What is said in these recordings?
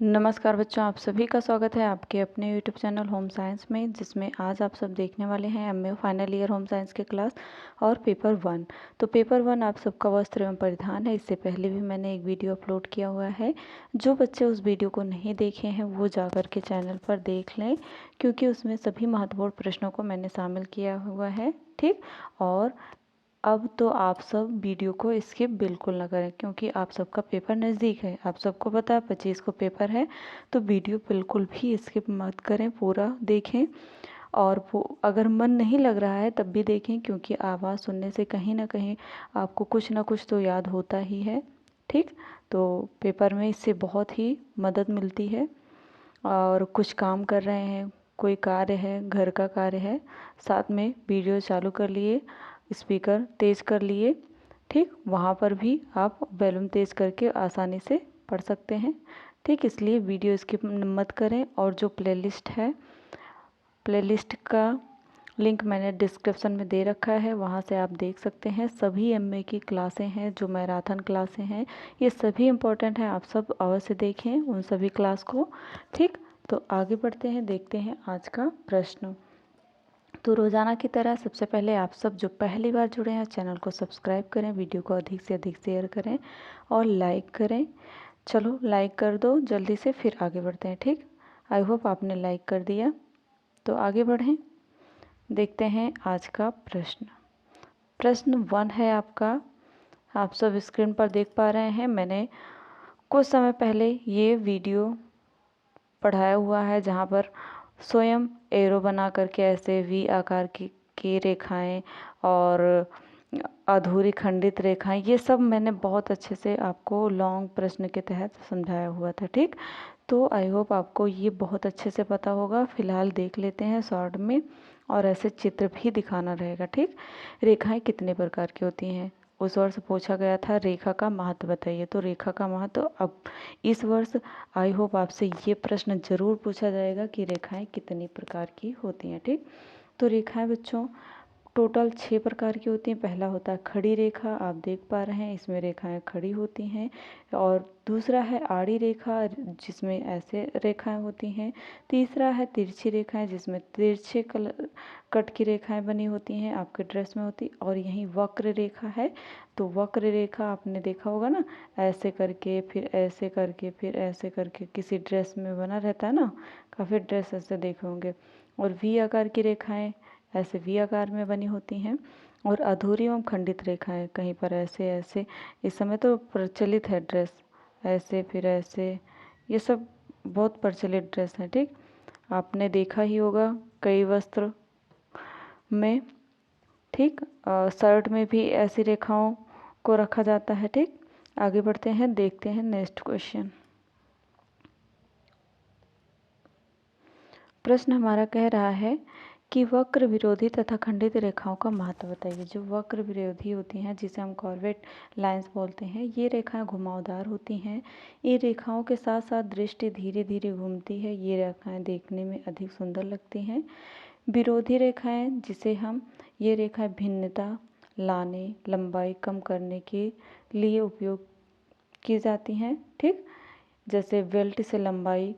नमस्कार बच्चों, आप सभी का स्वागत है आपके अपने यूट्यूब चैनल होम साइंस में, जिसमें आज आप सब देखने वाले हैं MA final year home science के क्लास और पेपर 1। तो पेपर 1 आप सबका वस्त्र एवं परिधान है। इससे पहले भी मैंने एक वीडियो अपलोड किया हुआ है। जो बच्चे उस वीडियो को नहीं देखे हैं वो जाकर के चैनल पर देख लें, क्योंकि उसमें सभी महत्वपूर्ण प्रश्नों को मैंने शामिल किया हुआ है। ठीक, और अब तो आप सब वीडियो को स्किप बिल्कुल ना करें, क्योंकि आप सबका पेपर नज़दीक है। आप सबको पता है 25 को पेपर है, तो वीडियो बिल्कुल भी स्किप मत करें, पूरा देखें। और वो अगर मन नहीं लग रहा है तब भी देखें, क्योंकि आवाज़ सुनने से कहीं ना कहीं आपको कुछ ना कुछ तो याद होता ही है। ठीक, तो पेपर में इससे बहुत ही मदद मिलती है। और कुछ काम कर रहे हैं, कोई कार्य है, घर का कार्य है, साथ में वीडियो चालू कर लिए, स्पीकर तेज़ कर लिए। ठीक, वहाँ पर भी आप वॉल्यूम तेज़ करके आसानी से पढ़ सकते हैं। ठीक, इसलिए वीडियो स्किप मत करें। और जो प्लेलिस्ट है, प्लेलिस्ट का लिंक मैंने डिस्क्रिप्शन में दे रखा है, वहाँ से आप देख सकते हैं। सभी एमए की क्लासें हैं, जो मैराथन क्लासें हैं, ये सभी इम्पोर्टेंट हैं। आप सब अवश्य देखें उन सभी क्लास को। ठीक, तो आगे बढ़ते हैं, देखते हैं आज का प्रश्न। तो रोज़ाना की तरह सबसे पहले आप सब जो पहली बार जुड़े हैं चैनल को सब्सक्राइब करें, वीडियो को अधिक से अधिक शेयर करें और लाइक करें। चलो लाइक कर दो जल्दी से, फिर आगे बढ़ते हैं। ठीक, आई होप आपने लाइक कर दिया। तो आगे बढ़ें, देखते हैं आज का प्रश्न। प्रश्न 1 है आपका, आप सब स्क्रीन पर देख पा रहे हैं। मैंने कुछ समय पहले ये वीडियो पढ़ाया हुआ है, जहाँ पर स्वयं एरो बना करके ऐसे वी आकार की रेखाएं और अधूरी खंडित रेखाएं, ये सब मैंने बहुत अच्छे से आपको लॉन्ग प्रश्न के तहत समझाया हुआ था। ठीक, तो आई होप आपको ये बहुत अच्छे से पता होगा। फिलहाल देख लेते हैं शॉर्ट में, और ऐसे चित्र भी दिखाना रहेगा। ठीक, रेखाएं कितने प्रकार की होती हैं? उस वर्ष पूछा गया था रेखा का महत्व बताइए। तो रेखा का महत्व अब इस वर्ष आई होप आपसे ये प्रश्न ज़रूर पूछा जाएगा कि रेखाएं कितनी प्रकार की होती हैं। ठीक, तो रेखाएं बच्चों टोटल 6 प्रकार की होती हैं। पहला होता है खड़ी रेखा, आप देख पा रहे हैं इसमें रेखाएं खड़ी होती हैं। और दूसरा है आड़ी रेखा, जिसमें ऐसे रेखाएं होती हैं। तीसरा है तिरछी रेखाएं, जिसमें तिरछे कट की रेखाएं बनी होती हैं, आपके ड्रेस में होती। और यहीं वक्र रेखा है, तो वक्र रेखा आपने देखा होगा ना, ऐसे करके फिर ऐसे करके फिर ऐसे करके किसी ड्रेस में बना रहता है ना, काफ़ी ड्रेस ऐसे देखे होंगे। और वी आकार की रेखाएं ऐसे वी आकार में बनी होती हैं। और अधूरी एवं खंडित रेखाएं कहीं पर ऐसे ऐसे, इस समय तो प्रचलित है ड्रेस, ऐसे फिर ऐसे, ये सब बहुत प्रचलित ड्रेस है। ठीक, आपने देखा ही होगा कई वस्त्र में। ठीक, शर्ट में भी ऐसी रेखाओं को रखा जाता है। ठीक, आगे बढ़ते हैं, देखते हैं नेक्स्ट क्वेश्चन। प्रश्न हमारा कह रहा है कि वक्र विरोधी तथा खंडित रेखाओं का महत्व बताइए। जो वक्र विरोधी होती हैं, जिसे हम कॉर्वेट लाइंस बोलते हैं, ये रेखाएं घुमावदार होती हैं। ये रेखाओं के साथ साथ दृष्टि धीरे धीरे घूमती है। ये रेखाएं देखने में अधिक सुंदर लगती हैं। विरोधी रेखाएं, जिसे हम ये रेखाएं भिन्नता लाने, लंबाई कम करने के लिए उपयोग की जाती हैं। ठीक, जैसे बेल्ट से लंबाई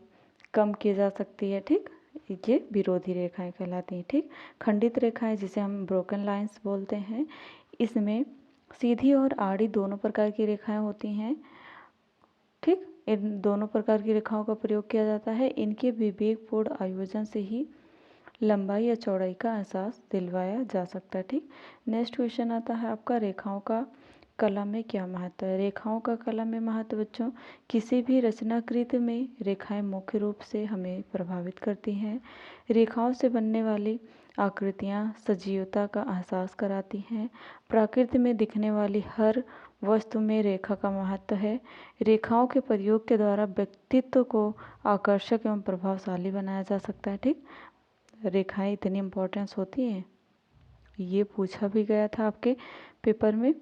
कम की जा सकती है। ठीक, ये विरोधी रेखाएं कहलाती हैं। ठीक, खंडित रेखाएं, जिसे हम ब्रोकन लाइंस बोलते हैं, इसमें सीधी और आड़ी दोनों प्रकार की रेखाएं होती हैं। ठीक, इन दोनों प्रकार की रेखाओं का प्रयोग किया जाता है। इनके विवेकपूर्ण आयोजन से ही लंबाई या चौड़ाई का एहसास दिलवाया जा सकता है। ठीक, नेक्स्ट क्वेश्चन आता है आपका, रेखाओं का कला में क्या महत्व है? रेखाओं का कला में महत्व बच्चों, किसी भी रचनाकृत में रेखाएं मुख्य रूप से हमें प्रभावित करती हैं। रेखाओं से बनने वाली आकृतियां सजीवता का एहसास कराती हैं। प्रकृति में दिखने वाली हर वस्तु में रेखा का महत्व है। रेखाओं के प्रयोग के द्वारा व्यक्तित्व को आकर्षक एवं प्रभावशाली बनाया जा सकता है। ठीक, रेखाएं इतनी इम्पोर्टेंस होती हैं, ये पूछा भी गया था आपके पेपर में,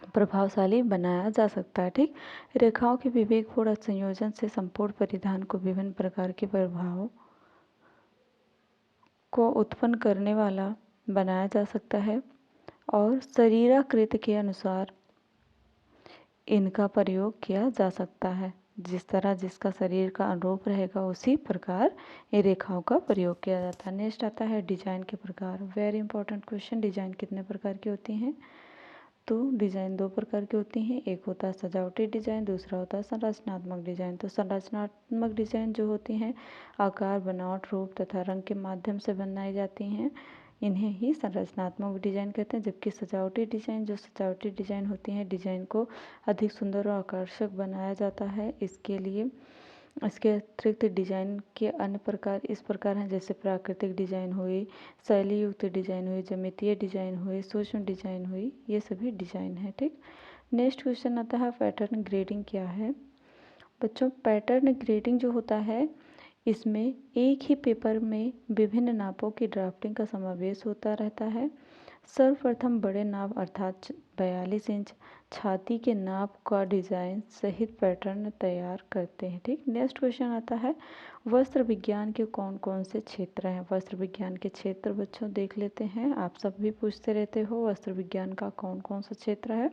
प्रभावशाली बनाया जा सकता है। ठीक, रेखाओं के विवेकपूर्ण संयोजन से संपूर्ण परिधान को विभिन्न प्रकार के प्रभावों को उत्पन्न करने वाला बनाया जा सकता है। और शरीराकृति के अनुसार इनका प्रयोग किया जा सकता है। जिस तरह जिसका शरीर का अनुरूप रहेगा उसी प्रकार ये रेखाओं का प्रयोग किया जाता है। नेक्स्ट आता है डिजाइन के प्रकार। वेरी इंपॉर्टेंट क्वेश्चन, डिजाइन कितने प्रकार की होती हैं? तो डिजाइन दो प्रकार की होती हैं, एक होता है सजावटी डिजाइन, दूसरा होता है संरचनात्मक डिजाइन। तो संरचनात्मक डिजाइन जो होती हैं आकार, बनावट, रूप तथा रंग के माध्यम से बनाई जाती हैं, इन्हें ही संरचनात्मक डिजाइन कहते हैं। जबकि सजावटी डिजाइन होती हैं, डिजाइन को अधिक सुंदर और आकर्षक बनाया जाता है। इसके अतिरिक्त डिजाइन के अन्य प्रकार इस प्रकार हैं, जैसे प्राकृतिक डिजाइन हुई, शैली युक्त डिजाइन हुई, ज्यामितीय डिजाइन हुई, सूक्ष्म डिजाइन हुई, ये सभी डिजाइन है। ठीक, नेक्स्ट क्वेश्चन आता है पैटर्न ग्रेडिंग क्या है? बच्चों, पैटर्न ग्रेडिंग जो होता है इसमें एक ही पेपर में विभिन्न नापों की ड्राफ्टिंग का समावेश होता रहता है। सर्वप्रथम बड़े नाप अर्थात 42 इंच छाती के नाप का डिजाइन सहित पैटर्न तैयार करते हैं। ठीक, नेक्स्ट क्वेश्चन आता है वस्त्र विज्ञान के कौन कौन से क्षेत्र हैं? वस्त्र विज्ञान के क्षेत्र बच्चों देख लेते हैं, आप सब भी पूछते रहते हो वस्त्र विज्ञान का कौन कौन सा क्षेत्र है।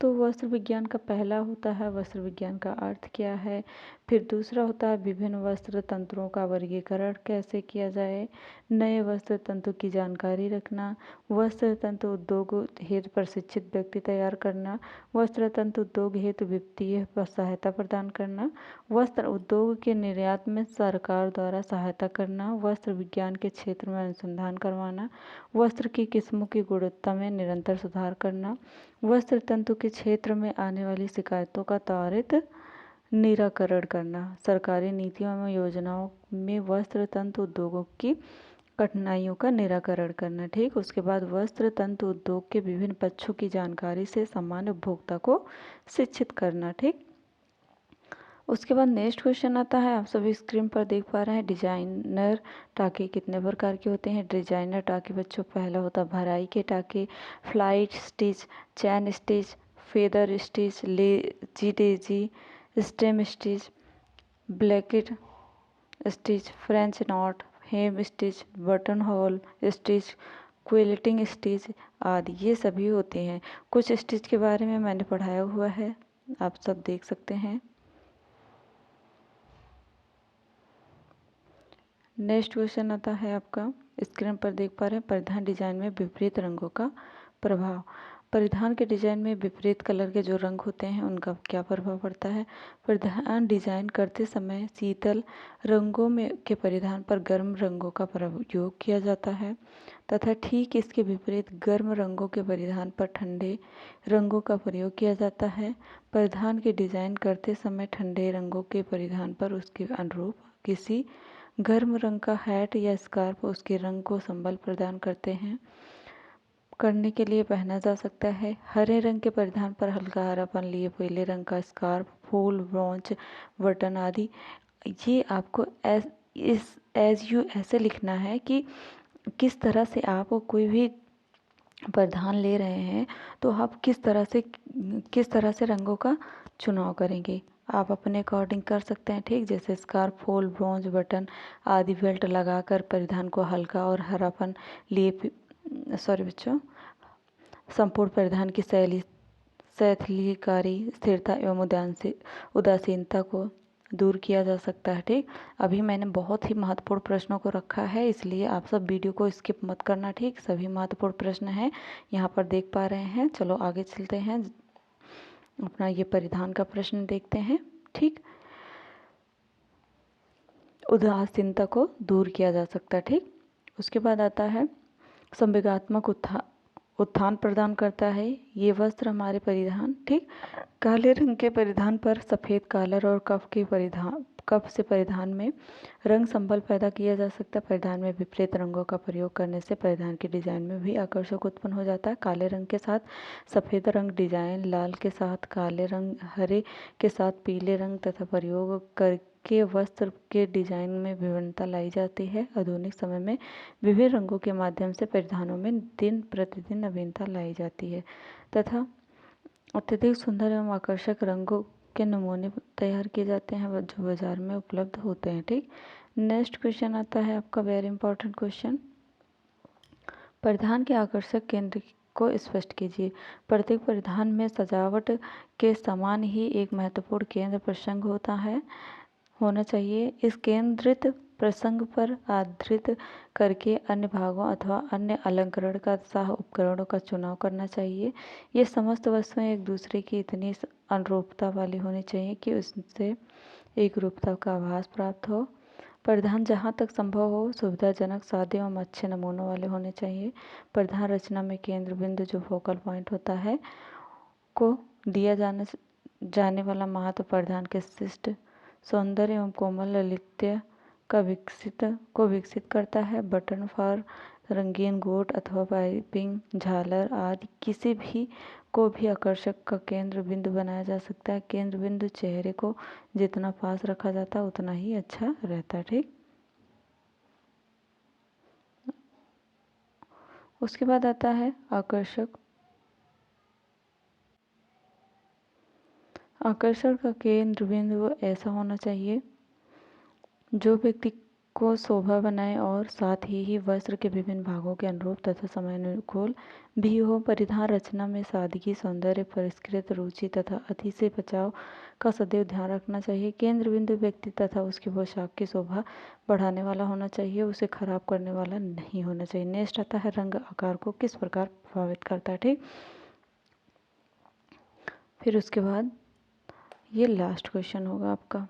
तो वस्त्र विज्ञान का पहला होता है वस्त्र विज्ञान का अर्थ क्या है, फिर दूसरा होता है विभिन्न वस्त्र तंत्रों का वर्गीकरण कैसे किया जाए, नए वस्त्र तंत्र की जानकारी रखना, वस्त्र तंत्र उद्योग हेतु प्रशिक्षित व्यक्ति तैयार करना, वस्त्र तंत्र उद्योग हेतु वित्तीय सहायता प्रदान करना, वस्त्र उद्योग के निर्यात में सरकार द्वारा सहायता करना, वस्त्र विज्ञान के क्षेत्र में अनुसंधान करवाना, वस्त्र की किस्मों की गुणवत्ता में निरंतर सुधार करना, वस्त्र तंतु के क्षेत्र में आने वाली शिकायतों का त्वरित निराकरण करना, सरकारी नीतियों एवं योजनाओं में वस्त्र तंतु उद्योगों की कठिनाइयों का निराकरण करना। ठीक, उसके बाद वस्त्र तंतु उद्योग के विभिन्न पक्षों की जानकारी से सामान्य उपभोक्ता को शिक्षित करना। ठीक, उसके बाद नेक्स्ट क्वेश्चन आता है, आप सभी स्क्रीन पर देख पा रहे हैं डिजाइनर टाके कितने प्रकार के होते हैं? डिजाइनर टाके बच्चों पहला होता है भराई के टाके, flat stitch, chain stitch, feather stitch, lazy daisy, stem stitch, blanket stitch, French knot, hem stitch, buttonhole stitch, quilting stitch आदि ये सभी होते हैं। कुछ स्टिच के बारे में मैंने पढ़ाया हुआ है, आप सब देख सकते हैं। नेक्स्ट क्वेश्चन आता है आपका स्क्रीन पर देख पा रहे हैं परिधान डिजाइन में विपरीत रंगों का प्रभाव। परिधान के डिजाइन में विपरीत कलर के जो रंग होते हैं उनका क्या प्रभाव पड़ता है? परिधान डिजाइन करते समय शीतल रंगों में के परिधान पर गर्म रंगों का प्रयोग किया जाता है तथा ठीक इसके विपरीत गर्म रंगों के परिधान पर ठंडे रंगों का प्रयोग किया जाता है। परिधान के डिजाइन करते समय ठंडे रंगों के परिधान पर उसके अनुरूप किसी गर्म रंग का हैट या स्कार्फ उसके रंग को संबल प्रदान करने के लिए पहना जा सकता है। हरे रंग के परिधान पर हल्का हरापन लिए पीले रंग का स्कार्फ, फूल, ब्रोंच, बटन आदि। ये आपको एज यू ऐसे लिखना है कि किस तरह से आप कोई भी परिधान ले रहे हैं तो आप किस तरह से रंगों का चुनाव करेंगे, आप अपने अकॉर्डिंग कर सकते हैं। ठीक, जैसे स्कार्फ, फूल, ब्रोंज, बटन आदि बेल्ट लगाकर परिधान को हल्का और हरापन लिए बच्चों संपूर्ण परिधान की शैथिलीकारी स्थिरता एवं उदासीनता को दूर किया जा सकता है। ठीक, अभी मैंने बहुत ही महत्वपूर्ण प्रश्नों को रखा है, इसलिए आप सब वीडियो को स्किप मत करना। ठीक, सभी महत्वपूर्ण प्रश्न हैं यहाँ पर देख पा रहे हैं। चलो आगे चलते हैं, अपना ये परिधान का प्रश्न देखते हैं। ठीक, उदासीनता को दूर किया जा सकता है। ठीक, उसके बाद आता है संवेगात्मक उत्थान प्रदान करता है ये वस्त्र हमारे परिधान। ठीक, काले रंग के परिधान पर सफ़ेद कॉलर और कफ से परिधान में रंग संबल पैदा किया जा सकता है। परिधान में विपरीत रंगों का प्रयोग करने से परिधान के डिजाइन में भी आकर्षक उत्पन्न हो जाता है। काले रंग के साथ सफ़ेद रंग डिजाइन, लाल के साथ काले रंग, हरे के साथ पीले रंग तथा प्रयोग करके वस्त्र के डिजाइन में विभिन्नता लाई जाती है। आधुनिक समय में विभिन्न रंगों के माध्यम से परिधानों में दिन प्रतिदिन नवीनता लाई जाती है तथा अत्यधिक सुंदर एवं आकर्षक रंगों के नमूने तैयार किए जाते हैं जो बाजार में उपलब्ध होते हैं। ठीक, नेक्स्ट क्वेश्चन आता है आपका वेरी इंपॉर्टेंट क्वेश्चन, परिधान के आकर्षक केंद्र को स्पष्ट कीजिए। प्रत्येक परिधान में सजावट के समान ही एक महत्वपूर्ण केंद्र प्रसंग होना चाहिए। इस केंद्रित प्रसंग पर आधारित करके अन्य भागों अथवा अन्य अलंकरण का तथा उपकरणों का चुनाव करना चाहिए। ये समस्त वस्तुएं एक दूसरे की इतनी अनुरूपता वाली होनी चाहिए कि उससे एक रूपता का आभास प्राप्त हो। परिधान जहाँ तक संभव हो सुविधाजनक, सादे एवं अच्छे नमूनों वाले होने चाहिए। परिधान रचना में केंद्र बिंदु जो फोकल पॉइंट होता है को दिया जाने वाला महत्व परिधान के शिष्ट सौंदर्य एवं कोमल ललित्य को विकसित करता है। बटन फॉर रंगीन गोट अथवा पाइपिंग, झालर आदि किसी भी को भी आकर्षक का केंद्र बिंदु बनाया जा सकता है। केंद्र बिंदु चेहरे को जितना पास रखा जाता है उतना ही अच्छा रहता है। ठीक, उसके बाद आता है आकर्षक। आकर्षण का केंद्र बिंदु ऐसा होना चाहिए जो व्यक्ति को शोभा बनाए और साथ ही वस्त्र के विभिन्न भागों के अनुरूप तथा समयानुकूल भी हो। परिधान रचना में सादगी, सौंदर्य, परिष्कृत रुचि तथा अति से बचाव का सदैव ध्यान रखना चाहिए। केंद्र बिंदु व्यक्ति तथा उसकी पोशाक की शोभा बढ़ाने वाला होना चाहिए, उसे खराब करने वाला नहीं होना चाहिए। नेक्स्ट आता है रंग आकार को किस प्रकार प्रभावित करता है। ठीक, फिर उसके बाद ये लास्ट क्वेश्चन होगा आपका।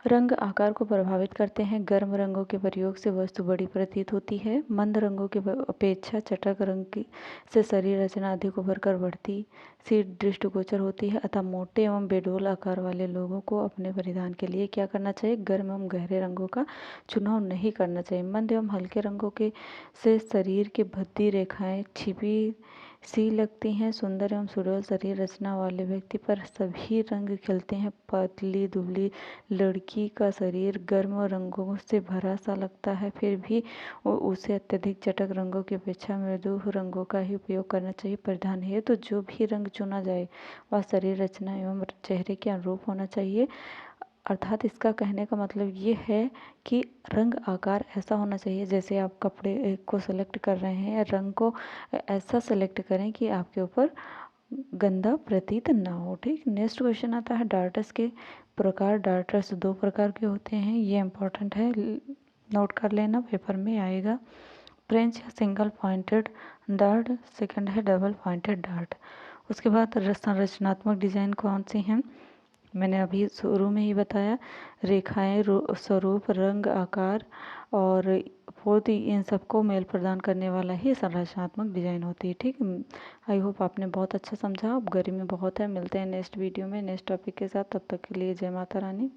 रंग आकार को प्रभावित करते हैं। गर्म रंगों के प्रयोग से वस्तु बड़ी प्रतीत होती है। मंद रंगों की अपेक्षा चटक रंग से शरीर रचना अधिक उभर कर बढ़ती सी दृष्टिगोचर होती है। अतः मोटे एवं बेडोल आकार वाले लोगों को अपने परिधान के लिए क्या करना चाहिए? गर्म एवं गहरे रंगों का चुनाव नहीं करना चाहिए। मंद एवं हल्के रंगों के से शरीर की भद्दी रेखाएं छिपी सी लगती हैं। सुंदर एवं सुडौल शरीर रचना वाले व्यक्ति पर सभी रंग खिलते हैं। पतली दुबली लड़की का शरीर गर्म रंगों से भरा सा लगता है, फिर भी उसे अत्यधिक चटक रंगों की अपेक्षा मृदु रंगों का ही उपयोग करना चाहिए। परिधान है तो जो भी रंग चुना जाए वह शरीर रचना एवं चेहरे के अनुरूप होना चाहिए। अर्थात इसका कहने का मतलब ये है कि रंग आकार ऐसा होना चाहिए, जैसे आप कपड़े को सेलेक्ट कर रहे हैं, रंग को ऐसा सेलेक्ट करें कि आपके ऊपर गंदा प्रतीत ना हो। ठीक, नेक्स्ट क्वेश्चन आता है डार्टस के प्रकार। डार्टस दो प्रकार के होते हैं, ये इम्पोर्टेंट है, नोट कर लेना, पेपर में आएगा। फ्रेंच है सिंगल पॉइंटेड डार्ट, सेकंड है डबल पॉइंटेड डार्ट। उसके बाद संरचनात्मक डिजाइन कौन सी हैं? मैंने अभी शुरू में ही बताया, रेखाएं, स्वरूप, रंग, आकार और पोती, इन सबको मेल प्रदान करने वाला ही संरचनात्मक डिजाइन होती है। ठीक, आई होप आपने बहुत अच्छा समझा। अब गर्मी बहुत है, मिलते हैं नेक्स्ट वीडियो में नेक्स्ट टॉपिक के साथ। तब तक के लिए जय माता रानी।